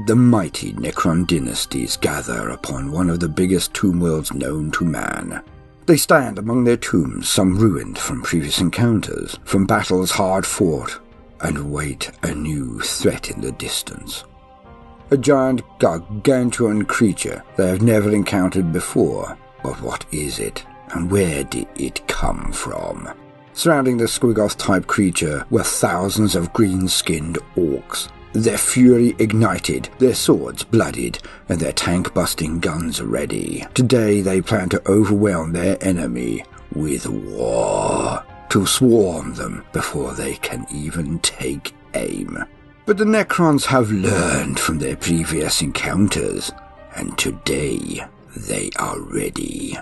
The mighty Necron dynasties gather upon one of the biggest tomb worlds known to man. They stand among their tombs, some ruined from previous encounters, from battles hard fought, and await a new threat in the distance. A giant gargantuan creature they have never encountered before. But what is it, and where did it come from? Surrounding the Squiggoth-type creature were thousands of green-skinned orcs, their fury ignited, their swords bloodied, and their tank-busting guns ready. Today they plan to overwhelm their enemy with war, to swarm them before they can even take aim. But the Necrons have learned from their previous encounters, and today they are ready.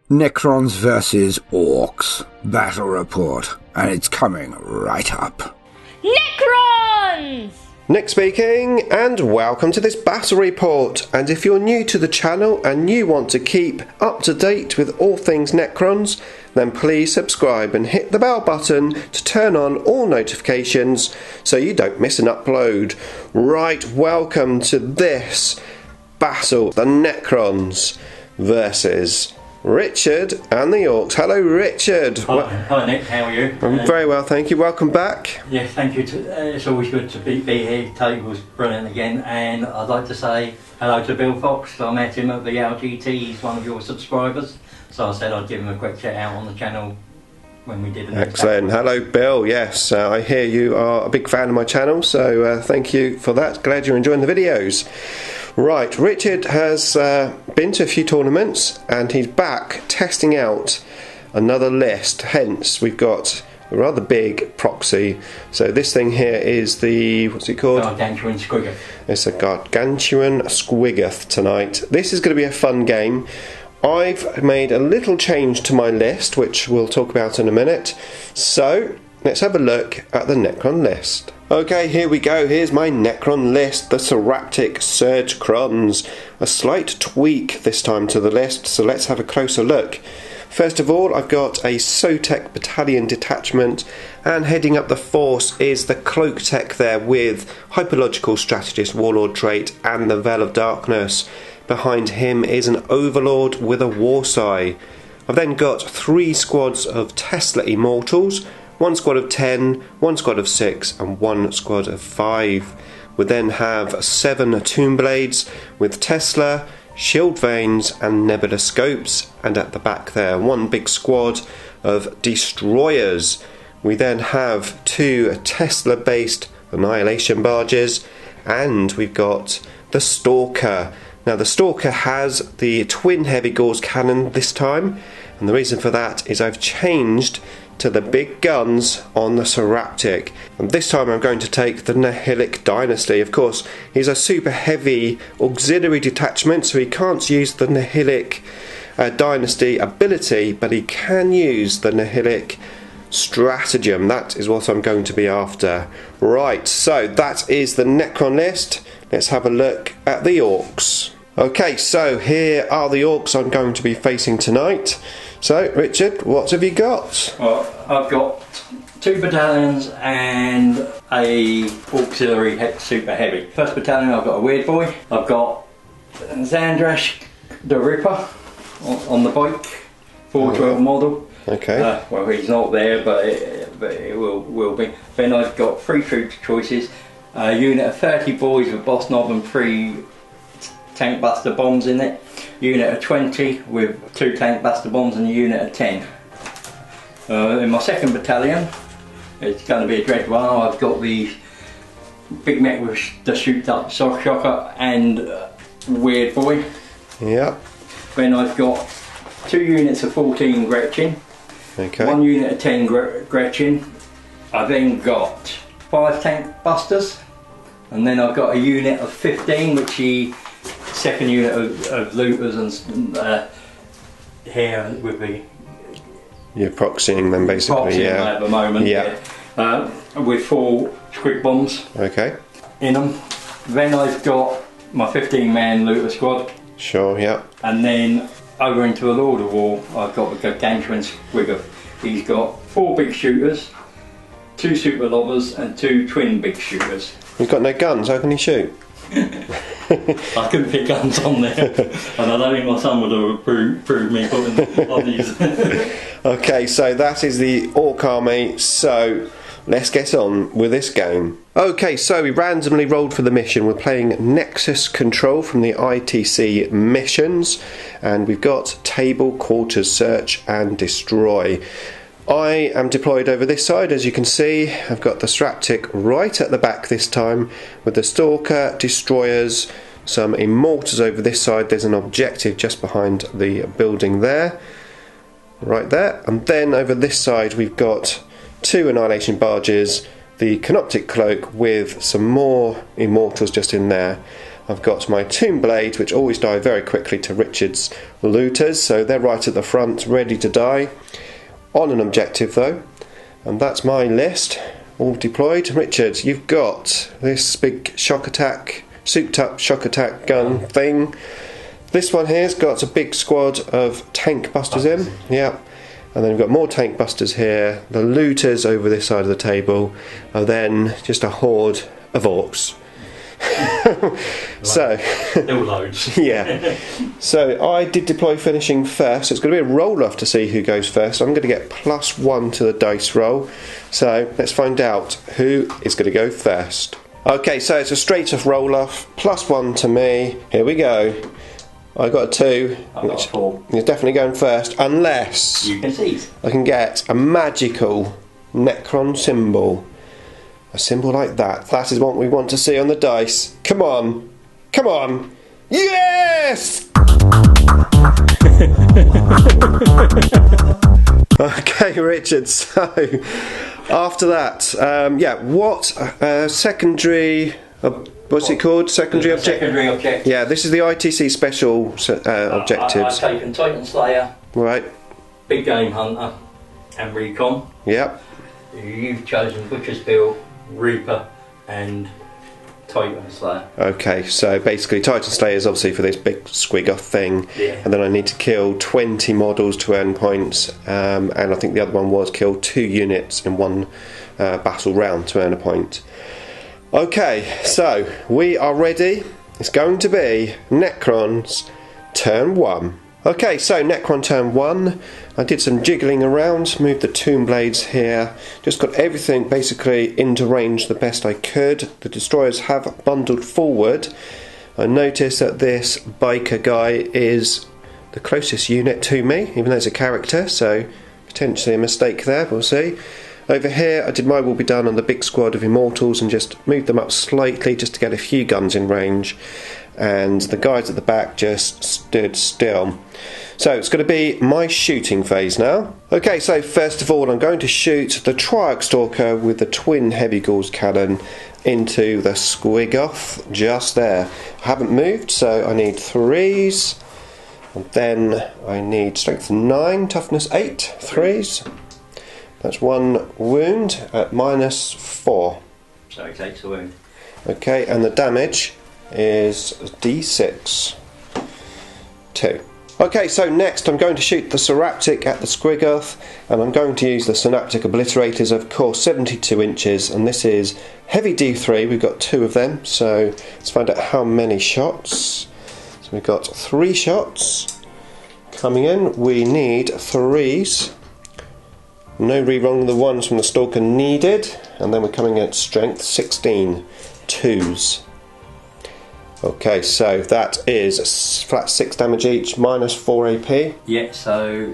Necrons versus Orks. Battle report, and it's coming right up. Necrons! Nick speaking, and welcome to this battle report. And if you're new to the channel and you want to keep up to date with all things Necrons, then please subscribe and hit the bell button to turn on all notifications so you don't miss an upload. Right, welcome to this battle, the Necrons versus Richard and the Orks. Hello, Richard. Hi, Nick. How are you? I'm very well, thank you. Welcome back. Yes, thank you. It's always good to be here. Table's brilliant again, and I'd like to say hello to Bill Fox. I met him at the LGT. He's one of your subscribers, so I said I'd give him a quick shout out on the channel when we did it. Excellent. Hello, Bill. Yes, I hear you are a big fan of my channel, so thank you for that. Glad you're enjoying the videos. Right, Richard has been to a few tournaments and he's back testing out another list. Hence, we've got a rather big proxy. So this thing here is the, what's it called? Gargantuan Squiggoth. It's a Gargantuan Squiggoth tonight. This is going to be a fun game. I've made a little change to my list, which we'll talk about in a minute. So, let's have a look at the Necron list. Okay, here we go. Here's my Necron list, the Seraptic Surgecrons. A slight tweak this time to the list, so let's have a closer look. First of all, I've got a Sotek Battalion detachment, and heading up the force is the Cloak Tech there with Hyperlogical Strategist, Warlord trait, and the Veil of Darkness. Behind him is an Overlord with a Warsai. I've then got 3 squads of Tesla Immortals, 1 squad of 10, 1 squad of 6, and 1 squad of 5. We then have 7 Tomb Blades with Tesla, Shield Vanes, and Nebula Scopes, and at the back there, 1 big squad of Destroyers. We then have 2 Tesla-based Annihilation Barges, and we've got the Stalker. Now, the Stalker has the twin heavy gauze cannon this time, and the reason for that is I've changed to the big guns on the Seraptic, and this time I'm going to take the Nihilic Dynasty. Of course, he's a super heavy auxiliary detachment, so he can't use the Nihilic Dynasty ability, but he can use the Nihilic stratagem. That is what I'm going to be after. Right, so that is the Necron list. Let's have a look at the Orks. Okay, so here are the Orks I'm going to be facing tonight. So, Richard, what have you got? Well, I've got 2 battalions and a auxiliary super heavy. First battalion, I've got a Weird Boy. I've got Zandrash the Ripper on the bike, 412 model. Okay. Well, he's not there, but it will be. Then I've got 3 troop choices. A unit of 30 boys with Boss Knob and 3 tank buster bombs in it. Unit of 20 with 2 tank buster bombs and a unit of 10. In my second battalion, it's going to be a dread one. I've got the big mech with the shoot up soft shocker and Weird Boy. Yep. Then I've got 2 units of 14 Gretchen. Okay. 1 unit of 10 Gretchen. I've then got 5 tank busters, and then I've got a unit of 15, which he second unit of looters and here with the you're proxying them basically, yeah. Them at the moment, yeah. With 4 squig bombs. Okay. In them. Then I've got my 15-man looter squad. Sure, yeah. And then over into the Lord of War, I've got the Gargantuan Squiggoth. He's got 4 big shooters, 2 super lobbers, and 2 twin big shooters. He's got no guns. How can he shoot? I couldn't fit guns on there, and I don't think my son would have approved me putting on these. Okay, so that is the Ork Army, so let's get on with this game. Okay, so we randomly rolled for the mission. We're playing Nexus Control from the ITC Missions, and we've got Table, Quarters, Search and Destroy. I am deployed over this side, as you can see. I've got the Straptic right at the back this time, with the Stalker, Destroyers, some Immortals over this side. There's an objective just behind the building there, right there. And then over this side we've got 2 Annihilation Barges, the Canoptic Cloak with some more Immortals just in there. I've got my Tomb Blades, which always die very quickly to Richard's Looters, so they're right at the front, ready to die. On an objective though, and that's my list, all deployed. Richard, you've got this big shock attack, souped up shock attack gun thing. This one here's got a big squad of tank busters in, yeah, and then we've got more tank busters here, the looters over this side of the table, and then just a horde of orcs. So there were loads. Yeah, so I did deploy finishing first, so it's going to be a roll off to see who goes first. I'm going to get +1 to the dice roll, so let's find out who is going to go first. Okay, so it's a straight off roll off, +1 to me. Here we go. I got a 2, I've got a 4. He's definitely going first, unless You can see. I can get a magical Necron symbol. A symbol like that. That is what we want to see on the dice. Come on. Come on. Yes! Okay, Richard. So, after that, yeah, what secondary... what's it called? Secondary objective? Secondary objective. Yeah, this is the ITC special objectives. I've taken Titan Slayer, Right. Big Game Hunter, and Recon. Yep. You've chosen Butcher's Bill, Reaper, and Titan Slayer. Okay, so basically Titan Slayer is obviously for this big squig-off thing, Yeah. and then I need to kill 20 models to earn points, and I think the other one was kill 2 units in one battle round to earn a point. Okay, so we are ready. It's going to be Necrons turn 1. Okay, so Necron turn 1. I did some jiggling around, moved the Tomb Blades here, just got everything basically into range the best I could. The destroyers have bundled forward. I noticed that this biker guy is the closest unit to me, even though it's a character, so potentially a mistake there, we'll see. Over here I did my will be done on the big squad of Immortals and just moved them up slightly just to get a few guns in range, and the guys at the back just stood still. So it's going to be my shooting phase now. Okay, so first of all I'm going to shoot the Triarch Stalker with the twin Heavy Gauss cannon into the squig-off just there. I haven't moved, so I need 3s, and then I need strength 9, toughness 8, 3s. That's 1 wound at -4. So it takes a wound. Okay, and the damage is D6. 2. Okay, so next I'm going to shoot the Seraptic at the Squig-off, and I'm going to use the Synaptic Obliterators, of course, 72 inches, and this is heavy D3. We've got 2 of them, so let's find out how many shots. So we've got 3 shots coming in. We need 3s. No re-rolling the ones from the Stalker needed, and then we're coming at strength 16, 2s. Okay, so that is flat 6 damage each, -4 AP. Yeah, so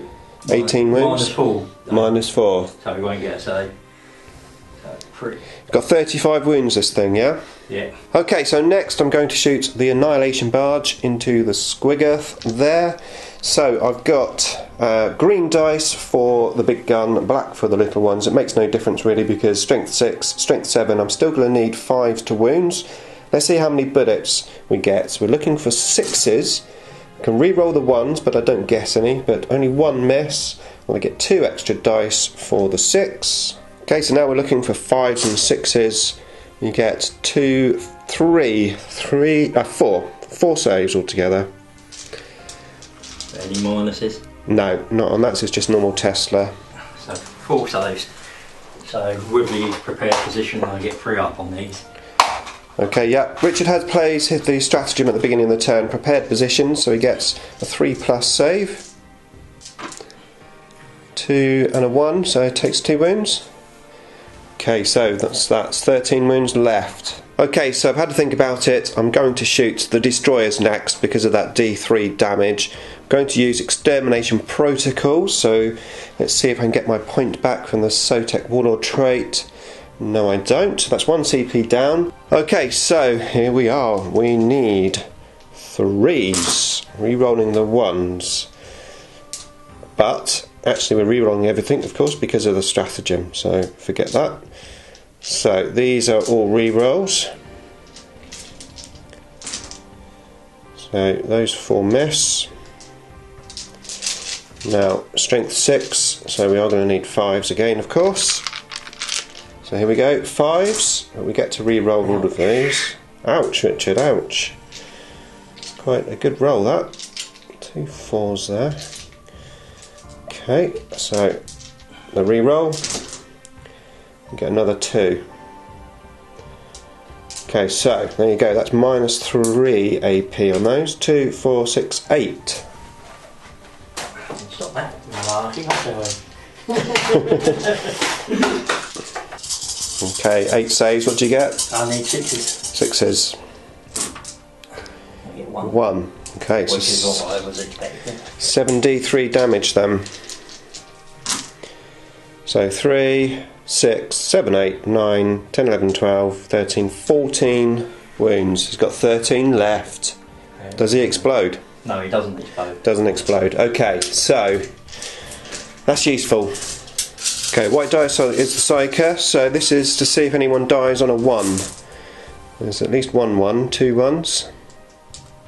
18 wounds. -4. -4. So we won't get a save. So 3. Got 35 wounds this thing, yeah? Yeah. Okay, so next I'm going to shoot the Annihilation Barge into the Squig-off there. So I've got green dice for the big gun, black for the little ones. It makes no difference really because strength 6, strength 7, I'm still going to need 5 to wounds. Let's see how many bullets we get. So we're looking for 6s. I can re-roll the 1s, but I don't get any, but only 1 miss. I get 2 extra dice for the 6. Okay, so now we're looking for 5s and 6s. You get 2, 3, 4 saves altogether. Any minuses? No, not on that, so it's just normal Tesla. So 4 saves. So with the prepared position I get 3 up on these. Okay, yeah. Richard has plays the stratagem at the beginning of the turn, prepared position, so he gets a 3+ save. 2 and a 1, so it takes 2 wounds. Okay, so that's 13 wounds left. Okay, so I've had to think about it. I'm going to shoot the destroyers next because of that D3 damage. I'm going to use extermination protocols, so let's see if I can get my point back from the Sotek Warlord trait. No, I don't. That's 1 CP down. Okay, so here we are. We need 3s. Rerolling the 1s. But actually we're rerolling everything, of course, because of the stratagem, so forget that. So these are all rerolls. So those 4 miss. Now strength 6, so we are going to need 5s again, of course. So here we go, 5s. We get to re-roll all of these. Ouch, Richard, ouch. Quite a good roll, that. 2 4s there. Okay, so the re-roll. Get another 2. Okay, so there you go. That's -3 AP on those. 2, 4, 6, 8. Stop that. Marking up Okay, 8 saves. What do you get? I need 6s. 6s. I get 1. 1. Okay, Which is so what I was expecting. 7d3 damage then. So 3, 6, 7, 8, 9, 10, 11, 12, 13, 14 wounds. He's got 13 left. Does he explode? No, he doesn't explode. Doesn't explode. Okay, so that's useful. Okay, white dice is the psyker, so this is to see if anyone dies on a 1. There's at least 1, 2 1s.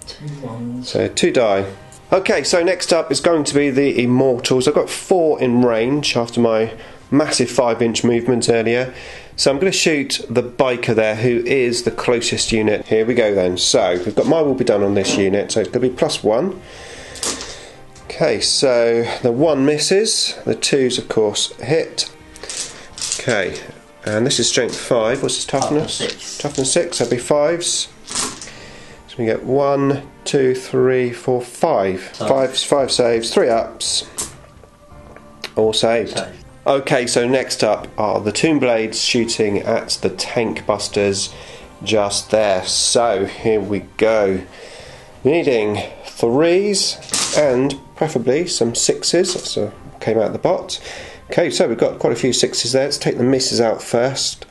2 1s. So 2 die. Okay, so next up is going to be the Immortals. I've got 4 in range after my massive 5-inch movement earlier. So I'm going to shoot the biker there, who is the closest unit. Here we go then. So we've got my will be done on this unit, so it's going to be +1. Okay, so the 1 misses, the 2s of course hit. Okay, and this is strength 5. What's his toughness? Toughness 6, that'd be 5s. So we get 1, 2, 3, 4, 5. 5 saves, 3 ups. All saved. Okay, so next up are the Tomb Blades shooting at the tank busters just there. So here we go. Needing 3s and preferably some 6s. So came out the bot. Okay, so we've got quite a few 6s there. Let's take the misses out first.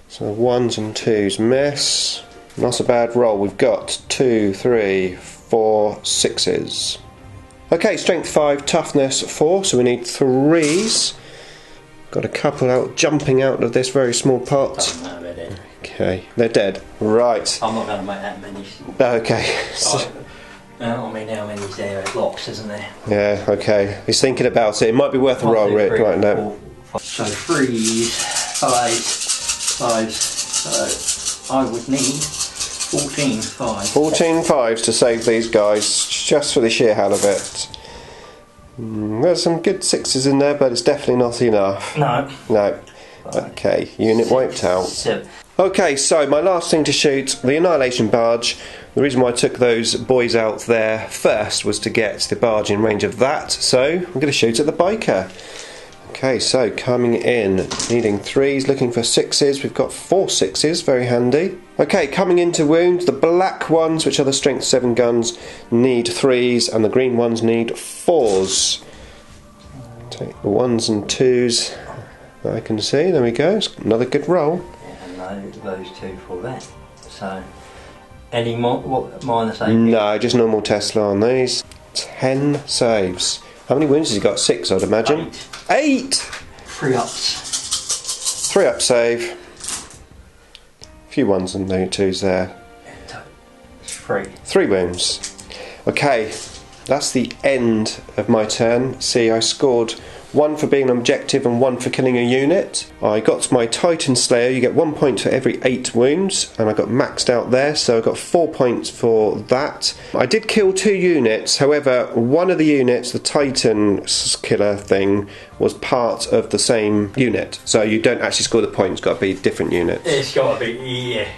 So 1s and 2s miss. Not a bad roll. We've got 2, 3, 4, 6s. Okay, strength 5, toughness 4. So we need 3s. Got a couple out jumping out of this very small pot. Doesn't matter, they're dead. Okay, they're dead. Right. I'm not going to make that many. Okay. I mean, how many's there? Blocks, isn't there? Yeah, okay. He's thinking about it. It might be worth a roll, Rick, right now. So 3s, 5s. So I would need 14 5s. 14 5s to save these guys, just for the sheer hell of it. There's some good 6s in there, but it's definitely not enough. No. Okay, unit wiped out. 7. Okay, so my last thing to shoot, the Annihilation Barge. The reason why I took those boys out there first was to get the barge in range of that, so I'm going to shoot at the biker. Okay, so coming in, needing 3s, looking for 6s. We've got 4 6s, very handy. Okay, coming into wound, the black ones, which are the strength 7 guns, need 3s, and the green ones need 4s. Take the 1s and 2s that I can see. There we go. It's another good roll. Yeah, and those 2 for that. So, any minus AP? No, just normal Tesla on these. 10 saves. How many wounds has he got? 6, I'd imagine. 8! 3 ups. 3 up save. A few 1s and 2s there. 3. 3 wounds. Okay, that's the end of my turn. See, I scored 1 for being an objective and 1 for killing a unit. I got my Titan Slayer, you get 1 point for every 8 wounds, and I got maxed out there, so I got 4 points for that. I did kill 2 units, however, one of the units, the Titan killer thing, was part of the same unit, so you don't actually score the points, it's got to be different units. It's got to be,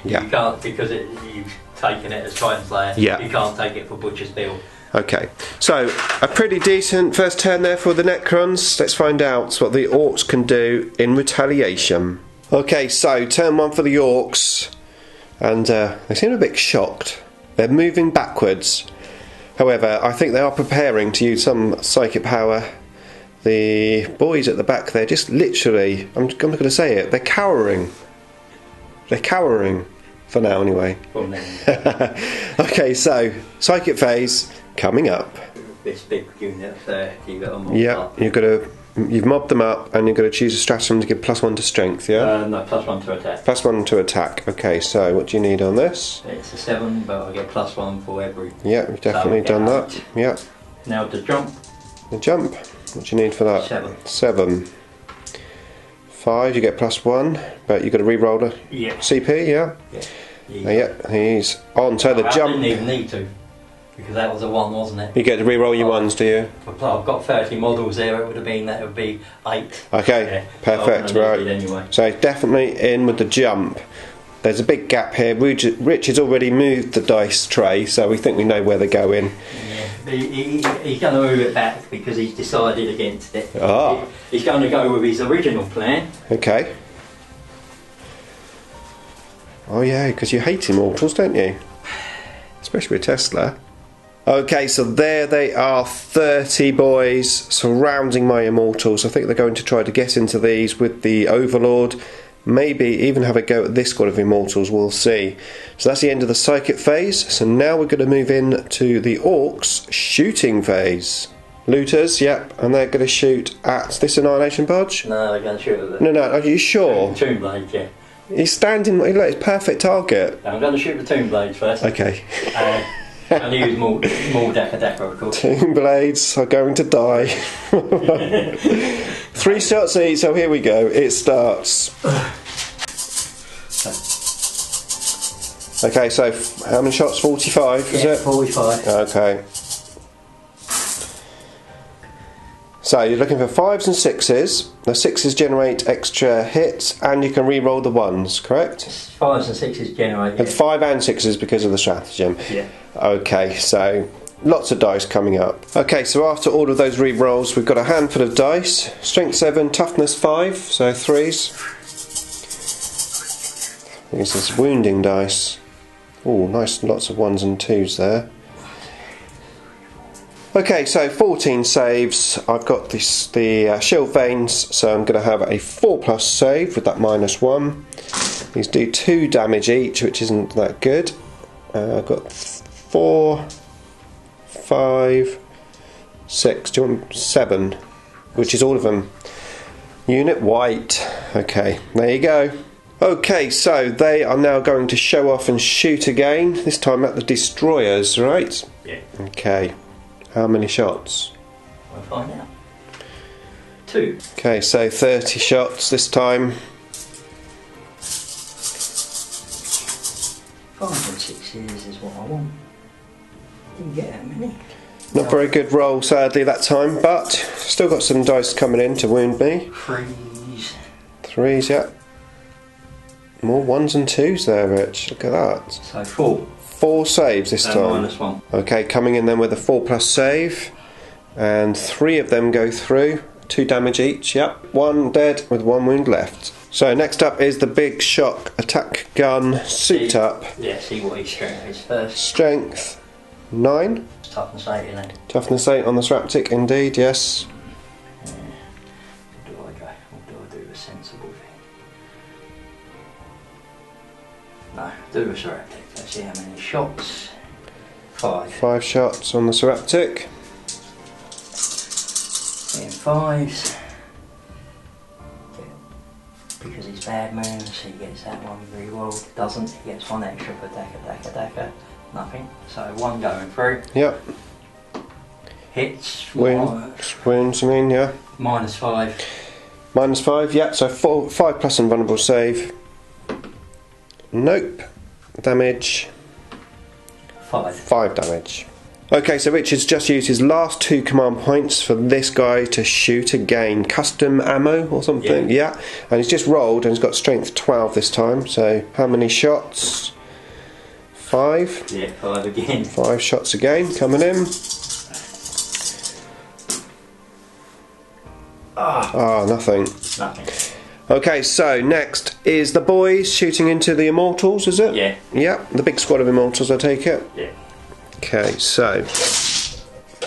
yeah. You can't, because you've taken it as Titan Slayer, you can't take it for Butcher's Bill. Okay, so a pretty decent first turn there for the Necrons. Let's find out what the Orks can do in retaliation. Okay, so turn 1 for the Orks, and they seem a bit shocked. They're moving backwards. However, I think they are preparing to use some psychic power. The boys at the back, they're just literally, I'm not going to say it, they're cowering. They're cowering, for now anyway. Okay, so psychic phase coming up. This big unit there, you've got to mob up. You've mobbed them up, and you've got to choose a stratagem to give +1 to strength, yeah? No, +1 to attack. +1 to attack. Okay, so what do you need on this? It's a 7, but I get +1 for every. Yeah, we've definitely done that. Yeah. Now the jump. The jump. What do you need for that? 7. 7. 5, you get +1, but you've got to re-roll the CP, yeah? Yeah, he's on. So the jump. I didn't even need to, because that was a 1, wasn't it? You get to re-roll your 1s, do you? I've got 30 models there, it would have been, that would be 8. Okay, perfect, right. Anyway. So definitely in with the jump. There's a big gap here. Rich has already moved the dice tray, so we think we know where they're going. Yeah, he's going to move it back because he's decided against it. Ah. He's going to go with his original plan. Okay. Oh yeah, because you hate immortals, don't you? Especially with Tesla. Okay, so there they are, 30 boys surrounding my immortals. I think they're going to try to get into these with the Overlord. Maybe even have a go at this squad of immortals, we'll see. So that's the end of the psychic phase. So now we're going to move in to the Orks shooting phase. Looters, yep, and they're going to shoot at this Annihilation Bodge? No, they're going to shoot at No, are you sure? Tomb Blade, yeah. He's standing, look, it's perfect target. I'm going to shoot the Tomb Blades first. Okay. And use more Daka, of course. Tomb Blades are going to die. 3 shots each, so here we go, it starts. Okay, so how many shots? 45, is it? 45. Okay. So you're looking for 5s and 6s. The 6s generate extra hits, and you can re-roll the 1s, correct? 5s and 6s generate. And 5 and 6s because of the stratagem. Yeah. Okay, so lots of dice coming up. Okay, so after all of those re-rolls, we've got a handful of dice. Strength 7, toughness 5, so 3s. This is wounding dice. Oh, nice, lots of 1s and 2s there. Okay, so 14 saves. I've got the shield veins, so I'm going to have a 4+ save with that -1. These do 2 damage each, which isn't that good. I've got 4, 5, 6, 7, which is all of them. Unit white. Okay, there you go. Okay, so they are now going to show off and shoot again, this time at the destroyers, right? Yeah. Okay. How many shots? We'll find out. 2. Okay, so 30 shots this time. 5 and 6s is what I want. Didn't get that many. Not very good roll, sadly, that time, but still got some dice coming in to wound me. 3s. 3s, yeah. More 1s and 2s there, Rich. Look at that. So 4. 4 saves this time. -1. Okay, coming in then with a 4+ save, and 3 of them go through. 2 damage each. Yep. 1 dead with 1 wound left. So next up is the big shock attack gun, souped up. Yeah, see what his strength is first. Strength 9. It's toughness 8, isn't it? Toughness 8 on the Sraptic, indeed. Yes. Yeah. Do I go? Or do I do a sensible thing? No, do a Sraptic. Let's see how many shots. 5. 5 shots on the Sraptic. In 5s. Because he's bad moons, he gets that one re-rolled. Doesn't, he gets 1 extra for Daka. Nothing. So 1 going through. Yep. Hits. Wounds, you mean, yeah. -5. -5, yeah, so 5 plus invulnerable save. Nope. Damage. 5. 5 damage. Okay, so Richard's just used his last 2 command points for this guy to shoot again. Custom ammo or something? Yeah. And he's just rolled and he's got strength 12 this time. So how many shots? 5? Yeah, 5 again. 5 shots again, coming in. Nothing. Nothing. Okay, so next is the boys shooting into the Immortals, is it? Yeah. Yeah, the big squad of Immortals, I take it? Yeah. Okay, so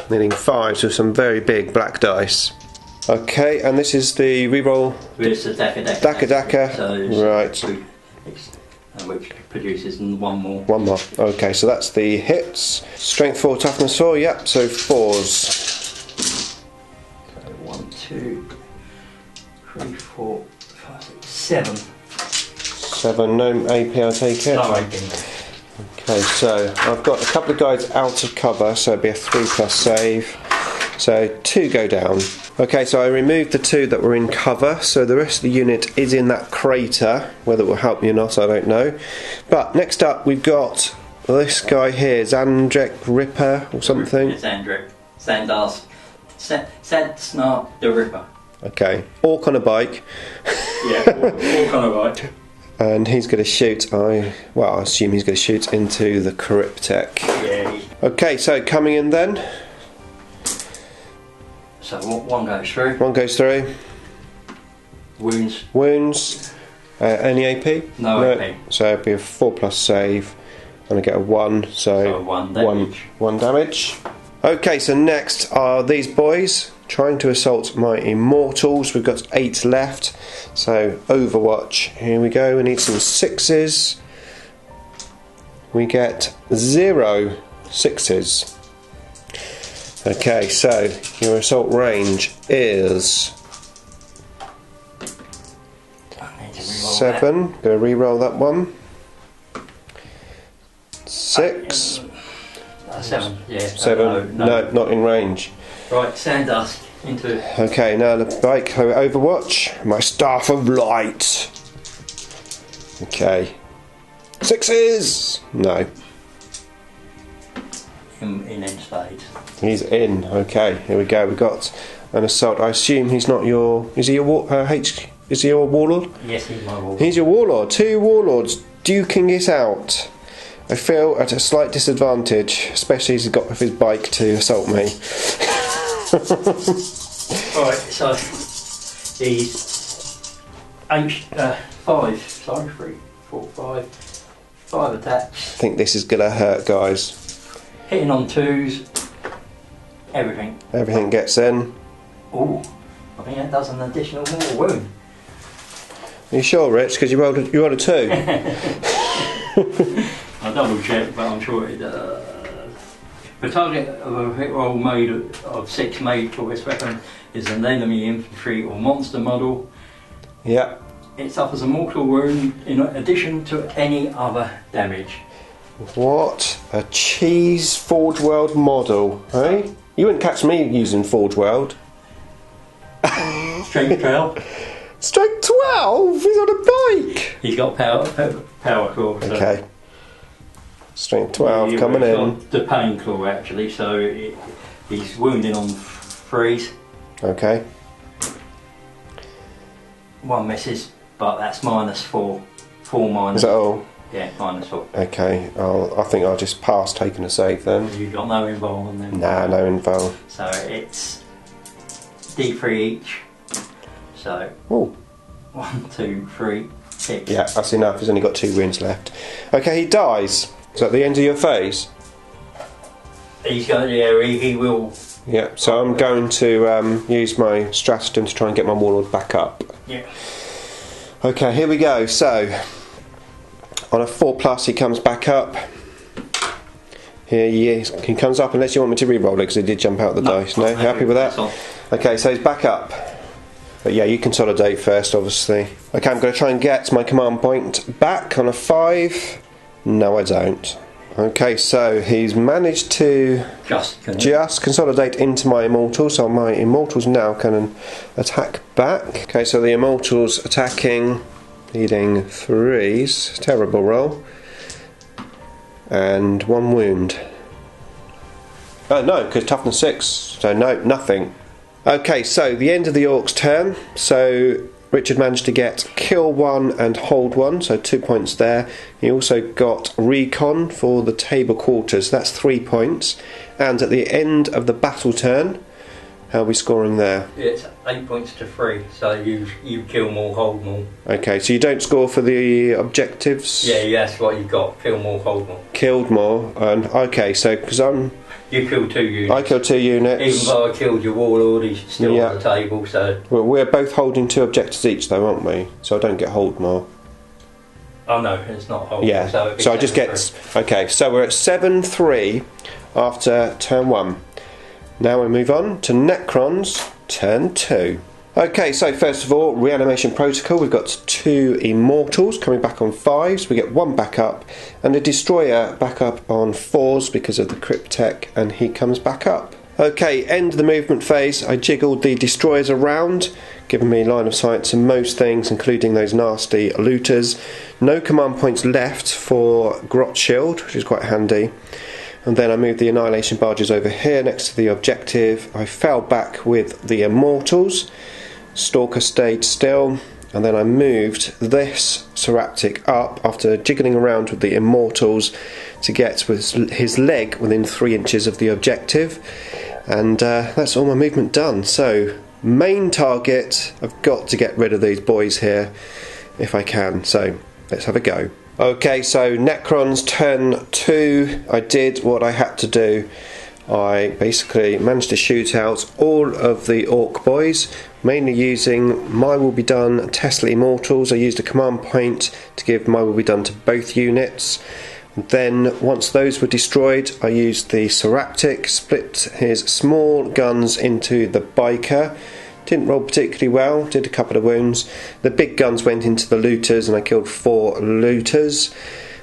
needing 5, so some very big black dice. Okay, and this is the reroll. It's a Daka. So right. Which produces 1 more. 1 more. Okay, so that's the hits. Strength 4, toughness 4, yep, so 4s. So 1, 2, 3, 4, 5, 6, 7. 7, no AP, I take it? No AP. Okay, so I've got a couple of guys out of cover, so it'd be a 3+ save. So 2 go down. Okay, so I removed the 2 that were in cover, so the rest of the unit is in that crater. Whether it will help me or not, I don't know. But next up, we've got this guy here, Zandrek Ripper or something. It's Zandrek. Sandas. Snark the Ripper. Okay, Ork on a bike. Yeah, Ork on a bike. And he's going to shoot, I assume he's going to shoot into the cryptek. Yeah. Okay, so coming in then. So 1 goes through. 1 goes through. Wounds. Wounds. Any AP? No AP. So it'd be a 4+ save. And I get a 1, so 1 damage. 1 damage. Okay, so next are these boys trying to assault my Immortals. We've got 8 left. So Overwatch. Here we go. We need some 6s. We get 0 6s. Okay, so your assault range is 7. Going to re-roll that one. 6. 7. Yeah. 7. No, not in range. Right, Sandust into. Okay, now the bike Overwatch. My Staff of Light. Okay. 6s. No. In end spades. He's in. Okay, here we go. We've got an assault. I assume he's not your. Is he your Is he your warlord? Yes, he's my warlord. He's your warlord. 2 warlords duking it out. I feel at a slight disadvantage, especially as he's got off his bike to assault me. Alright, so he's 5. Sorry, 3, 4, 5. 5 attacks. I think this is gonna hurt, guys. Hitting on 2s. Everything. Everything gets in. Ooh, I think that does an additional mortal wound. Are you sure, Rich? Because you rolled a 2. I'll double check, but I'm sure it does. The target of a hit roll made of 6 made for this weapon is an enemy infantry or monster model. Yeah. It suffers a mortal wound in addition to any other damage. What a cheese Forge World model, eh? You wouldn't catch me using Forge World. Strength 12. Strength 12? He's on a bike! He's got power claw. So Okay. Strength 12 coming in. The pain claw actually, so he's wounded on 3s. Okay. 1 misses, but that's -4. 4 minus. Is that all? Yeah, -4. Okay, I think I'll just pass taking a save then. You've got no involvement then? Nah, no info. So it's D3 each. So Oh. 1, 2, 3, 6. Yeah, that's enough. He's only got 2 wounds left. Okay, he dies. Is that the end of your phase? He's going. Yeah, he will. Yeah, so I'm going to use my stratagem to try and get my warlord back up. Yeah. Okay, here we go. So, on a 4+, he comes back up. Here he is. He comes up unless you want me to re-roll it because he did jump out the dice. No, happy with that? Okay, so he's back up. But yeah, you consolidate first, obviously. Okay, I'm going to try and get my command point back on a 5. No, I don't. Okay, so he's managed to just consolidate into my immortals, so my immortals now can attack back. Okay, so the immortals attacking, needing 3s, terrible roll, and 1 wound. Oh no, because toughness 6, so no, nothing. Okay, so the end of the Orcs' turn, so Richard managed to get kill 1 and hold 1, so 2 points there. He also got recon for the table quarters, that's 3 points. And at the end of the battle turn, how are we scoring there? It's 8 points to 3, so you kill more, hold more. Okay, so you don't score for the objectives? Yeah, that's what you've got, kill more, hold more. Killed more, and okay, so because you killed 2 units. I killed 2 units. Even though I killed your warlord, he's still on the table, so... Well, we're both holding 2 objectives each though, aren't we? So I don't get hold more. Oh no, it's not hold. Yeah, so I just get... Okay, so we're at 7-3 after turn 1. Now we move on to Necrons, turn 2. Okay, so first of all, reanimation protocol. We've got 2 immortals coming back on 5s. We get 1 back up, and a destroyer back up on 4s because of the cryptech, and he comes back up. Okay, end of the movement phase. I jiggled the destroyers around, giving me line of sight to most things, including those nasty looters. No command points left for Grot Shield, which is quite handy. And then I moved the annihilation barges over here next to the objective. I fell back with the immortals. Stalker stayed still, and then I moved this Seraptic up after jiggling around with the immortals to get with his leg within 3 inches of the objective, and that's all my movement done. So main target, I've got to get rid of these boys here if I can, so let's have a go. Okay, so Necrons turn 2, I did what I had to do. I basically managed to shoot out all of the Orc boys, mainly using My Will Be Done Tesla Immortals. I used a command point to give My Will Be Done to both units. Then, once those were destroyed, I used the Seraptic, split his small guns into the biker. Didn't roll particularly well, did a couple of wounds. The big guns went into the looters and I killed 4 looters.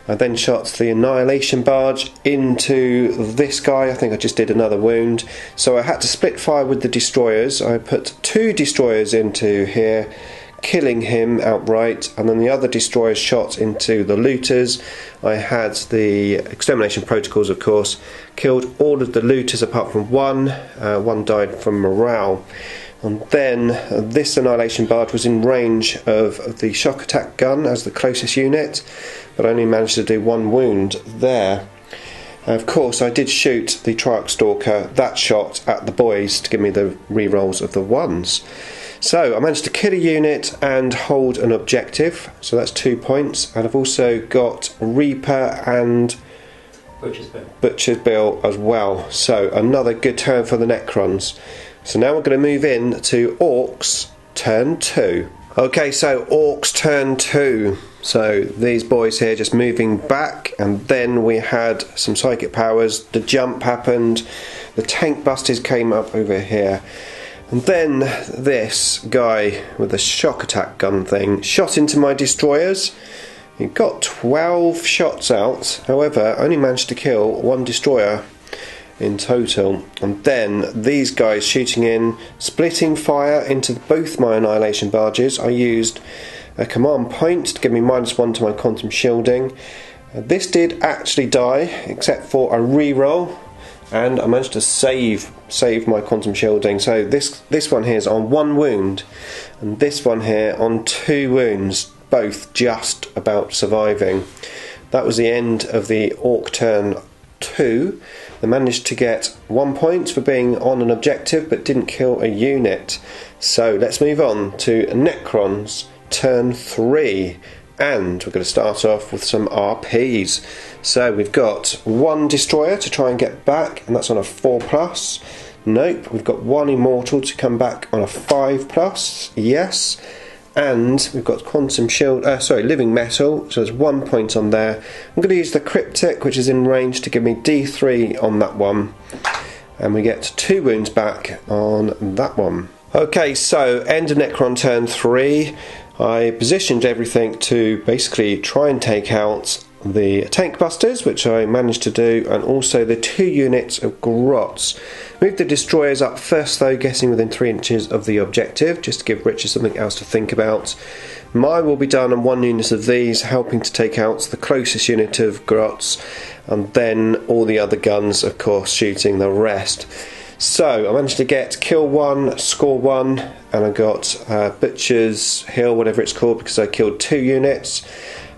I then shot the annihilation barge into this guy. I think I just did another wound. So I had to split fire with the destroyers. I put 2 destroyers into here, killing him outright, and then the other destroyers shot into the looters. I had the extermination protocols, of course, killed all of the looters apart from 1. 1 died from morale. And then this annihilation barge was in range of the shock attack gun as the closest unit, but I only managed to do 1 wound there. Of course, I did shoot the Triarch Stalker, that shot at the boys to give me the rerolls of the 1s. So I managed to kill a unit and hold an objective, so that's 2 points. And I've also got Reaper and Butcher's Bill as well. So another good turn for the Necrons. So now we're going to move in to Orcs turn 2. Okay, so Orcs turn 2. So these boys here just moving back, and then we had some psychic powers. The jump happened, the tank busters came up over here, and then this guy with the shock attack gun thing shot into my destroyers. He got 12 shots out, however only managed to kill 1 destroyer in total. And then these guys shooting in, splitting fire into both my annihilation barges. I used a command point to give me -1 to my quantum shielding. This did actually die, except for a reroll, and I managed to save my quantum shielding. So this one here is on 1 wound, and this one here on 2 wounds, both just about surviving. That was the end of the Orc turn 2. They managed to get 1 point for being on an objective, but didn't kill a unit. So let's move on to Necrons turn 3, and we're going to start off with some RPs. So we've got 1 destroyer to try and get back, and that's on a 4+. Nope. We've got 1 immortal to come back on a 5+. Yes. And we've got quantum shield, living metal, so there's 1 point on there. I'm going to use the cryptic, which is in range, to give me D3 on that one, and we get 2 wounds back on that one. Okay, so end of Necron turn 3. I positioned everything to basically try and take out the tank busters, which I managed to do, and also the 2 units of grots. Moved the destroyers up first though, getting within 3 inches of the objective, just to give Richard something else to think about. Mine will be done on 1 unit of these, helping to take out the closest unit of grots, and then all the other guns, of course, shooting the rest. So I managed to get kill 1, score 1, and I got Butcher's Hill, whatever it's called, because I killed 2 units,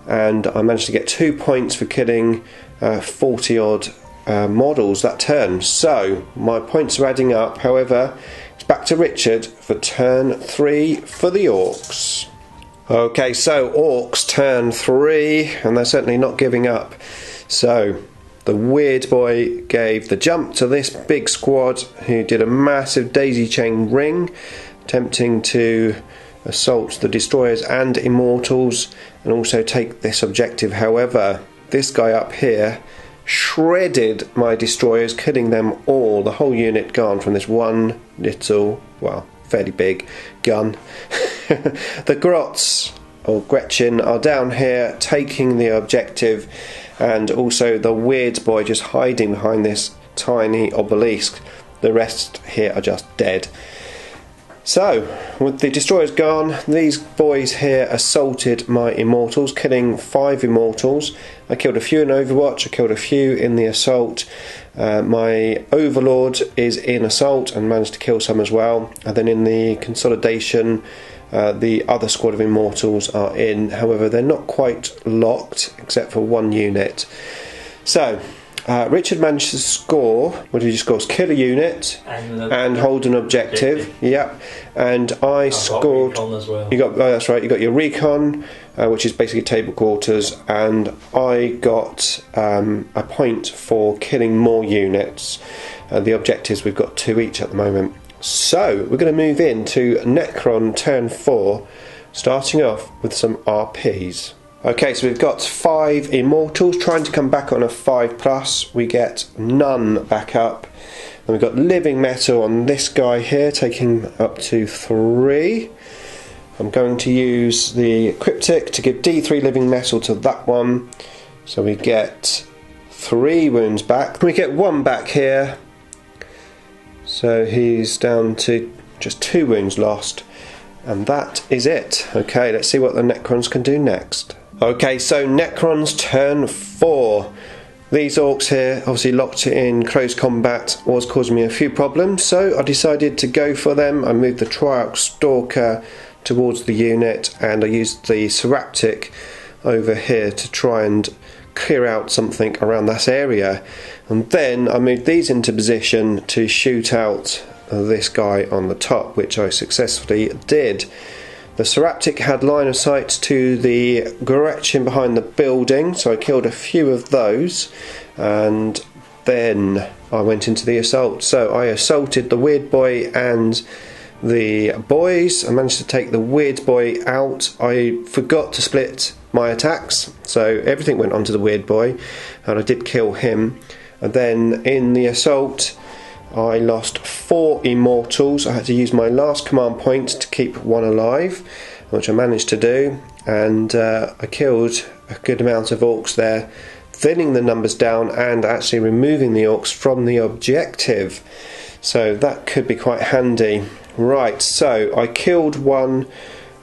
and I managed to get 2 points for killing 40 odd models that turn. So my points are adding up. However, it's back to Richard for turn 3 for the Orks. Okay, so Orks turn 3, and they're certainly not giving up. So the weird boy gave the jump to this big squad, who did a massive daisy chain ring, attempting to assault the destroyers and immortals and also take this objective. However, this guy up here shredded my destroyers, killing them all, the whole unit gone from this one little, well, fairly big gun. The Grots, or Gretchen, are down here taking the objective, and also the weird boy just hiding behind this tiny obelisk. The rest here are just dead. So, with the destroyers gone, these boys here assaulted my immortals, killing 5 immortals. I killed a few in Overwatch, I killed a few in the assault. My overlord is in assault and managed to kill some as well. And then in the consolidation, the other squad of immortals are in. However, they're not quite locked, except for 1 unit. So, Richard managed to score, what did you score? Kill a unit and hold an objective. Yep. And I scored. Got recon as well. You got, oh, that's right. You got your recon, which is basically table quarters, and I got a point for killing more units. The objectives, we've got 2 each at the moment. So we're going to move into Necron turn 4, starting off with some RPs. Okay, so we've got 5 immortals trying to come back on a 5+. We get none back up. And we've got living metal on this guy here, taking up to 3. I'm going to use the cryptic to give D3 living metal to that one. So we get 3 wounds back. We get 1 back here. So he's down to just 2 wounds lost. And that is it. Okay, let's see what the Necrons can do next. Okay, so Necrons turn 4. These orcs here, obviously locked in close combat, was causing me a few problems, so I decided to go for them. I moved the Triarch Stalker towards the unit, and I used the Seraptic over here to try and clear out something around that area. And then I moved these into position to shoot out this guy on the top, which I successfully did. The Seraptic had line of sight to the Gretchen behind the building, so I killed a few of those, and then I went into the assault. So I assaulted the weird boy and the boys. I managed to take the weird boy out. I forgot to split my attacks, so everything went onto the weird boy, and I did kill him. And then in the assault, I lost 4 immortals. I had to use my last command point to keep 1 alive, which I managed to do, and I killed a good amount of orcs there, thinning the numbers down and actually removing the orcs from the objective. So that could be quite handy. Right, so I killed 1,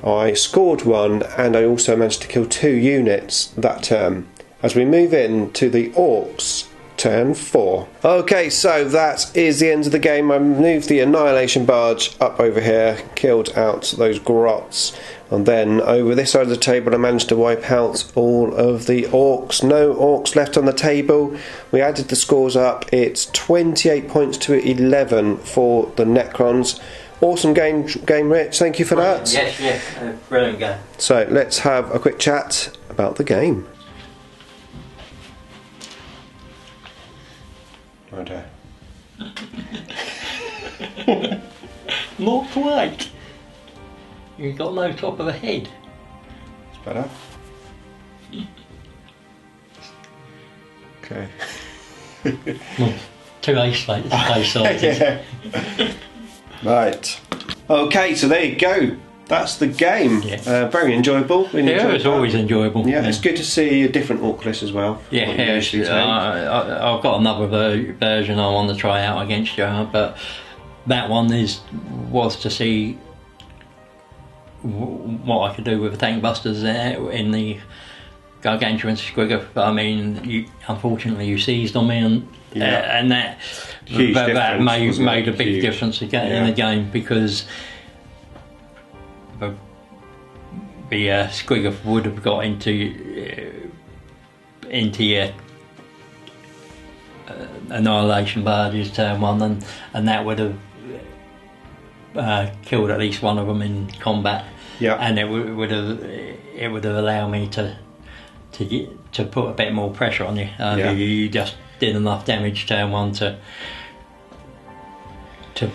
I scored 1, and I also managed to kill 2 units that turn. As we move in to the Orks turn 4. Okay, so that is the end of the game. I moved the Annihilation Barge up over here, killed out those grots, and then over this side of the table I managed to wipe out all of the orcs. No orcs left on the table. We added the scores up. It's 28 points to 11 for the Necrons. Awesome game, Rich. Thank you for that. Yes, brilliant game. So let's have a quick chat about the game. Righto. Not quite. You've got no top of a head. It's better. Okay. Two ace sizes. Yeah. Right. Okay, so there you go. that's the game. Yeah. Very enjoyable. Really Yeah, enjoyed it's that. always enjoyable. Yeah, it's good to see a different Ork list as well. Yeah, What you usually take. I've got another version I want to try out against you, but that one was to see what I could do with the tank busters in the gargantuan squigger. I mean, unfortunately you seized on me, and that made a big difference again in the game, because the squigger would have got into your annihilation barges turn one, and that would have killed at least one of them in combat. Yeah, and it would have allowed me to put a bit more pressure on you. You just did enough damage turn one to turn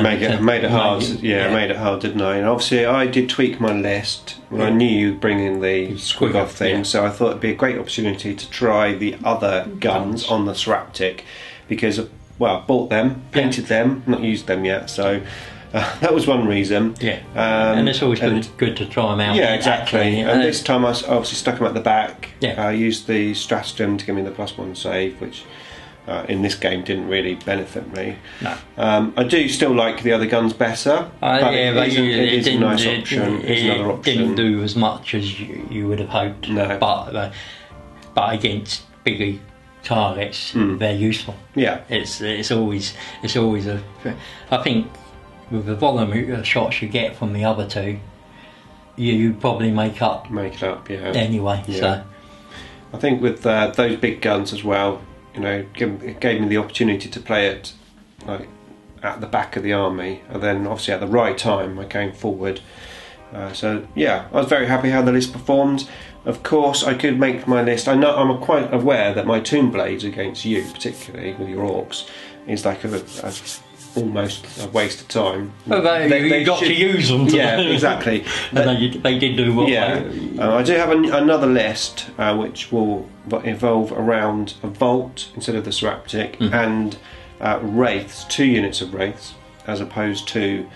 made it hard. Made it hard, didn't I? And obviously, I did tweak my list when I knew you would bring in the squig off thing. So I thought it'd be a great opportunity to try the other guns on the Seraptic, because bought them, painted them, not used them yet. So. That was one reason. Yeah, and it's always good to try them out. Yeah, exactly. And this time I obviously stuck them at the back. Yeah. I used the stratagem to give me the +1 save, which in this game didn't really benefit me. No. I do still like the other guns better, but it is a nice option. It's another option. Didn't do as much as you would have hoped. No. But against bigger targets, they're useful. Yeah. It's always a. I think. With the volume of shots you get from the other two, you probably make it up. Yeah. Anyway, yeah. So I think with those big guns as well, it gave me the opportunity to play it like at the back of the army, and then obviously at the right time I came forward. So yeah, I was very happy how the list performed. Of course, I could make my list. I'm quite aware that my Tomb Blades against you, particularly with your Orks, is like almost a waste of time. Well, you got to use them. Yeah, exactly. And they did do well. Yeah, I do have another list which will evolve around a Vault instead of the Seraptic, and Wraiths, 2 units of Wraiths, as opposed to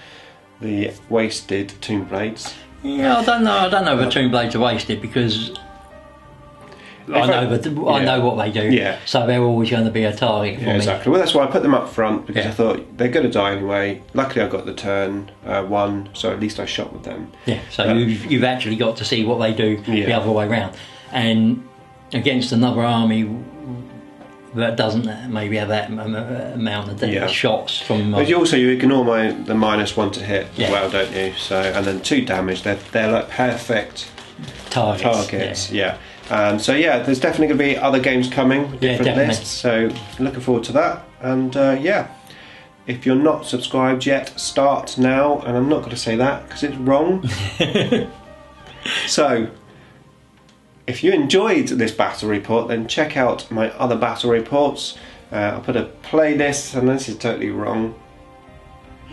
the wasted Tomb Blades. Yeah, I don't know if the Tomb Blades are wasted, because I know what they do. Yeah. So they're always going to be a target for me. Exactly. Well, that's why I put them up front, because I thought they're going to die anyway. Luckily, I got the turn one, so at least I shot with them. Yeah. So you've actually got to see what they do the other way round, and against another army that doesn't maybe have that amount of shots from. But you ignore the -1 to hit as well, don't you? So, and then 2 damage. They're like perfect targets. Yeah. So there's definitely going to be other games coming with different lists, so looking forward to that. And if you're not subscribed yet, start now. And I'm not going to say that because it's wrong. So if you enjoyed this battle report, then check out my other battle reports. I'll put a playlist, and this is totally wrong.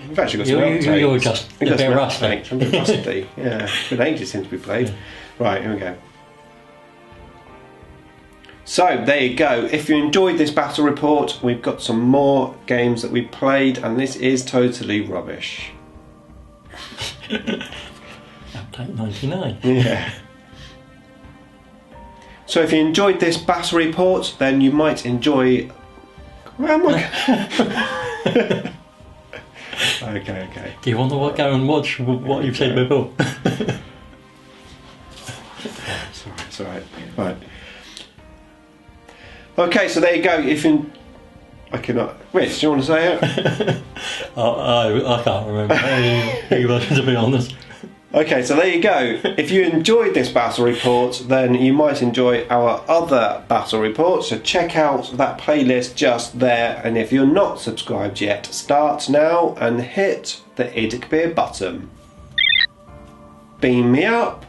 We've actually got some outtakes. You're just a bit rusty. I'm a bit rusty. Yeah, it's been ages since we played. Right, here we go. So there you go. If you enjoyed this battle report, we've got some more games that we played, and this is totally rubbish. Update 99. Yeah. So if you enjoyed this battle report, then you might enjoy. Okay. Do you want to go and watch what you've said before? It's alright. Right. Okay, so there you go. I cannot. Rich, do you want to say it? I can't remember. To be honest. Okay, so there you go. If you enjoyed this battle report, then you might enjoy our other battle reports. So check out that playlist just there. And if you're not subscribed yet, start now and hit the Idikbeer button. Beam me up.